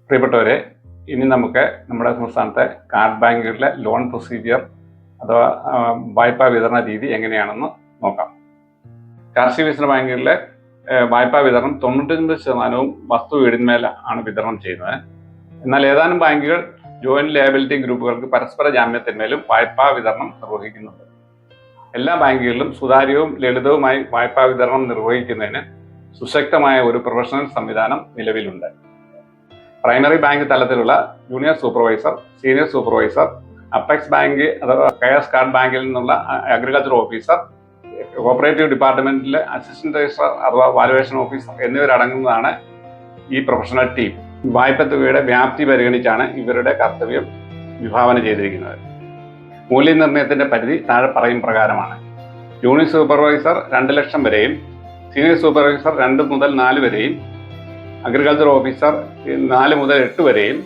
പ്രിയപ്പെട്ടവരെ, ഇനി നമുക്ക് നമ്മുടെ സംസ്ഥാനത്തെ കാർഡ് ബാങ്കുകളിലെ ലോൺ പ്രൊസീജിയർ അഥവാ വായ്പാ വിതരണ രീതി എങ്ങനെയാണെന്ന് നോക്കാം. കാർഷിക വികസന ബാങ്കുകളിലെ വായ്പാ വിതരണം 99% വസ്തു വീടിന്മേൽ ആണ് വിതരണം ചെയ്യുന്നത്. എന്നാൽ ഏതാനും ബാങ്കുകൾ ജോയിന്റ് ലയബിലിറ്റി ഗ്രൂപ്പുകൾക്ക് പരസ്പര ജാമ്യത്തിന്മേലും വായ്പാ വിതരണം നിർവഹിക്കുന്നുണ്ട്. എല്ലാ ബാങ്കുകളിലും സുതാര്യവും ലളിതവുമായി വായ്പാ വിതരണം നിർവഹിക്കുന്നതിന് സുശക്തമായ ഒരു പ്രൊഫഷണൽ സംവിധാനം നിലവിലുണ്ട്. പ്രൈമറി ബാങ്ക് തലത്തിലുള്ള junior supervisor, senior supervisor, apex bank അഥവാ കെയർസ് കാർഡ് ബാങ്കിൽ നിന്നുള്ള അഗ്രികൾച്ചർ ഓഫീസർ, കോപ്പറേറ്റീവ് ഡിപ്പാർട്ട്മെന്റിലെ അസിസ്റ്റന്റ് രജിസ്ട്രാർ അഥവാ വാലുവേഷൻ ഓഫീസർ എന്നിവരടങ്ങുന്നതാണ് ഈ പ്രൊഫഷണൽ ടീം. വായ്പ തുകയുടെ വ്യാപ്തി പരിഗണിച്ചാണ് ഇവരുടെ കർത്തവ്യം വിഭാവന ചെയ്തിരിക്കുന്നത്. മൂല്യനിർണ്ണയത്തിന്റെ പരിധി താഴെ പറയും പ്രകാരമാണ്. ജൂനിയർ സൂപ്പർവൈസർ 2 ലക്ഷം വരെയും, സീനിയർ സൂപ്പർവൈസർ 2 മുതൽ 4 വരെയും, അഗ്രികൾച്ചർ ഓഫീസർ 4 മുതൽ 8 വരെയും,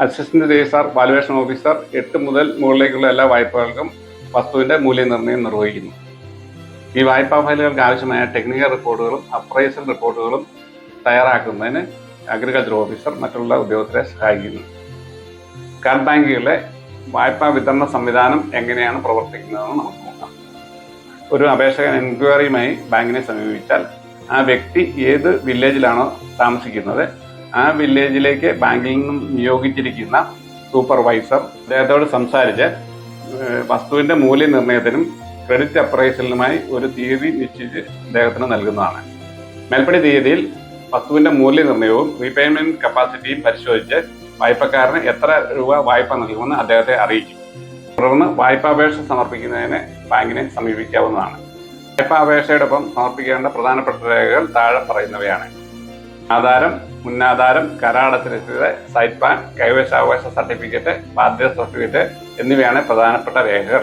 അസിസ്റ്റന്റ് രജിസ്ട്രാർ വാലുവേഷൻ ഓഫീസർ 8 മുതൽ മുകളിലേക്കുള്ള എല്ലാ വായ്പകൾക്കും വസ്തുവിന്റെ മൂല്യനിർണ്ണയം നിർവഹിക്കുന്നു. ഈ വായ്പാ ഫയലുകൾക്ക് ആവശ്യമായ ടെക്നിക്കൽ റിപ്പോർട്ടുകളും അപ്രൈസൽ റിപ്പോർട്ടുകളും തയ്യാറാക്കുന്നതിന് അഗ്രികൾച്ചർ ഓഫീസർ മറ്റുള്ള ഉദ്യോഗസ്ഥരെ സഹായിക്കുന്നു. കാർഡ് ബാങ്കുകളിലെ വായ്പാ വിതരണ സംവിധാനം എങ്ങനെയാണ് പ്രവർത്തിക്കുന്നതെന്ന് നമുക്ക് നോക്കാം. ഒരു അപേക്ഷകൻ എൻക്വയറിയുമായി ബാങ്കിനെ സമീപിച്ചാൽ ആ വ്യക്തി ഏത് വില്ലേജിലാണോ താമസിക്കുന്നത് ആ വില്ലേജിലേക്ക് ബാങ്കിൽ നിന്നും നിയോഗിച്ചിരിക്കുന്ന സൂപ്പർവൈസർ അദ്ദേഹത്തോട് സംസാരിച്ച് വസ്തുവിന്റെ മൂല്യനിർണ്ണയത്തിനും ക്രെഡിറ്റ് അപ്രൈസലിനുമായി ഒരു തീയതി നിശ്ചയിച്ച് അദ്ദേഹത്തിന് നൽകുന്നതാണ്. മേൽപ്പടി തീയതിയിൽ വസ്തുവിന്റെ മൂല്യനിർണ്ണയവും റീപേയ്മെന്റ് കപ്പാസിറ്റിയും പരിശോധിച്ച് വായ്പക്കാരന് എത്ര രൂപ വായ്പ നൽകുമെന്ന് അദ്ദേഹത്തെ അറിയിക്കും. തുടർന്ന് വായ്പാപേക്ഷ സമർപ്പിക്കുന്നതിന് ബാങ്കിനെ സമീപിക്കാവുന്നതാണ്. വായ്പാ അപേക്ഷയോടൊപ്പം സമർപ്പിക്കേണ്ട പ്രധാനപ്പെട്ട രേഖകൾ താഴെ പറയുന്നവയാണ്: ആധാരം, മുന്നാധാരം, കരാടച്ച രസീത്, സൈറ്റ് പ്ലാൻ, കൈവശാവകാശ സർട്ടിഫിക്കറ്റ്, ബാധ്യത സർട്ടിഫിക്കറ്റ് എന്നിവയാണ് പ്രധാനപ്പെട്ട രേഖകൾ.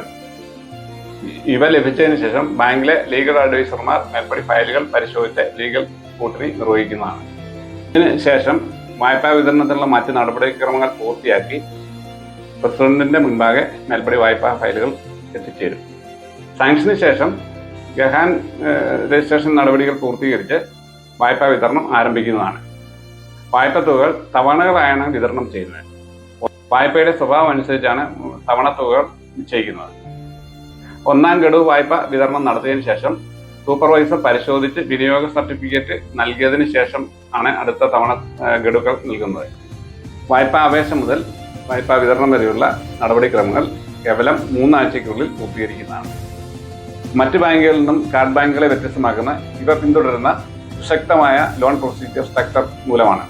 ഇവ ലഭിച്ചതിന് ശേഷം ബാങ്കിലെ ലീഗൽ അഡ്വൈസർമാർ മേൽപ്പടി ഫയലുകൾ പരിശോധിച്ച് ലീഗൽ സ്കൂട്ടറി നിർവഹിക്കുന്നതാണ്. ഇതിന് ശേഷം വായ്പാ വിതരണത്തിനുള്ള മറ്റ് നടപടിക്രമങ്ങൾ പൂർത്തിയാക്കി പ്രസിഡന്റിന്റെ മുൻപാകെ മേൽപ്പടി വായ്പാ ഫയലുകൾ എത്തിച്ചേരും. സാങ്ഷന് ശേഷം ഗഹാൻ രജിസ്ട്രേഷൻ നടപടികൾ പൂർത്തീകരിച്ച് വായ്പാ വിതരണം ആരംഭിക്കുന്നതാണ്. വായ്പ തുകകൾ തവണകളായാണ് വിതരണം ചെയ്യുന്നത്. വായ്പയുടെ സ്വഭാവം അനുസരിച്ചാണ് തവണ തുകകൾ നിശ്ചയിക്കുന്നത്. 1ാം ഗഡു വായ്പ വിതരണം നടത്തിയതിനു ശേഷം സൂപ്പർവൈസർ പരിശോധിച്ച് വിനിയോഗ സർട്ടിഫിക്കറ്റ് നൽകിയതിനു ശേഷം ആണ് അടുത്ത തവണ ഗഡുക്കൾ നൽകുന്നത്. വായ്പാ അപേക്ഷ മുതൽ വായ്പാ വിതരണം വരെയുള്ള നടപടിക്രമങ്ങൾ കേവലം 3 ആഴ്ചയ്ക്കുള്ളിൽ പൂർത്തീകരിക്കുന്നതാണ്. മറ്റ് ബാങ്കുകളിൽ നിന്നും കാർഡ് ബാങ്കുകളെ വ്യത്യസ്തമാക്കുന്ന ഇവ പിന്തുടരുന്ന സുശക്തമായ ലോൺ പ്രൊസീജിയർ സ്ട്രക്ചർ മൂലമാണ്.